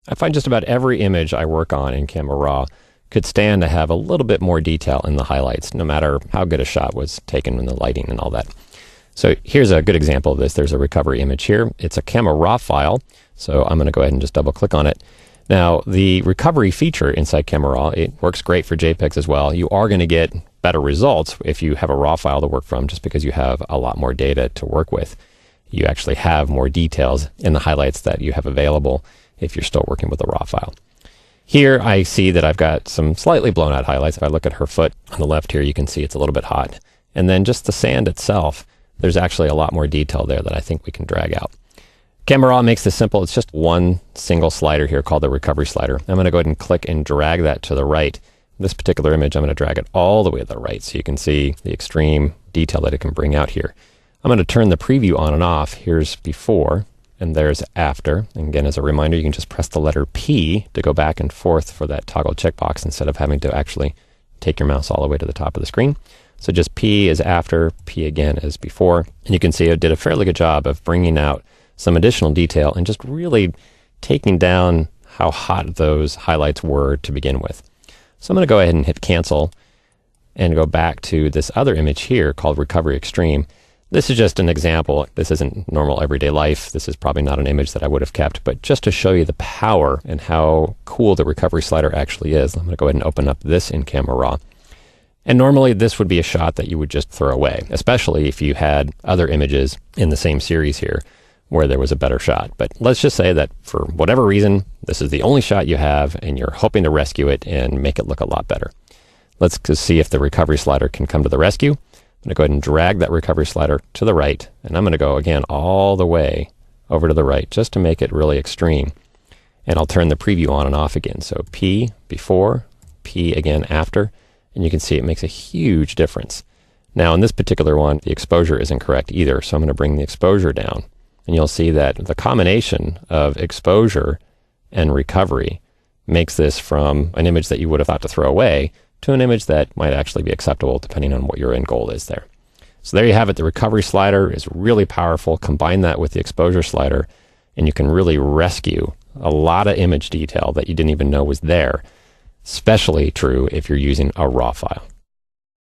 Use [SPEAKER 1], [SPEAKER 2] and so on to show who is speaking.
[SPEAKER 1] I find just about every image I work on in Camera Raw could stand to have a little bit more detail in the highlights, no matter how good a shot was taken in the lighting and all that. So here's a good example of this. There's a recovery image here. It's a Camera Raw file, so I'm going to go ahead and just double click on it. Now, the recovery feature inside Camera Raw, it works great for JPEGs as well. You are going to get better results if you have a RAW file to work from, just because you have a lot more data to work with. You actually have more details in the highlights that you have available if you're still working with a RAW file. Here I see that I've got some slightly blown out highlights. If I look at her foot on the left here, you can see it's a little bit hot. And then just the sand itself, there's actually a lot more detail there that I think we can drag out. Camera Raw makes this simple. It's just one single slider here called the recovery slider. I'm going to go ahead and click and drag that to the right. This particular image, I'm going to drag it all the way to the right so you can see the extreme detail that it can bring out here. I'm going to turn the preview on and off. Here's before, and there's after. And again, as a reminder, you can just press the letter P to go back and forth for that toggle checkbox instead of having to actually take your mouse all the way to the top of the screen. So just P is after, P again is before. And you can see I did a fairly good job of bringing out some additional detail and just really taking down how hot those highlights were to begin with. So I'm going to go ahead and hit cancel and go back to this other image here called Recovery Extreme. This is just an example. This isn't normal everyday life. This is probably not an image that I would have kept, but just to show you the power and how cool the recovery slider actually is, I'm going to go ahead and open up this in Camera Raw. And normally this would be a shot that you would just throw away, especially if you had other images in the same series here where there was a better shot. But let's just say that for whatever reason, this is the only shot you have and you're hoping to rescue it and make it look a lot better. Let's just see if the recovery slider can come to the rescue. I'm going to go ahead and drag that recovery slider to the right, and I'm going to go again all the way over to the right just to make it really extreme. And I'll turn the preview on and off again. So P before, P again after, and you can see it makes a huge difference. Now in this particular one, the exposure isn't correct either, so I'm going to bring the exposure down. And you'll see that the combination of exposure and recovery makes this from an image that you would have thought to throw away to an image that might actually be acceptable depending on what your end goal is there. So there you have it. The recovery slider is really powerful. Combine that with the exposure slider and you can really rescue a lot of image detail that you didn't even know was there. Especially true if you're using a RAW file.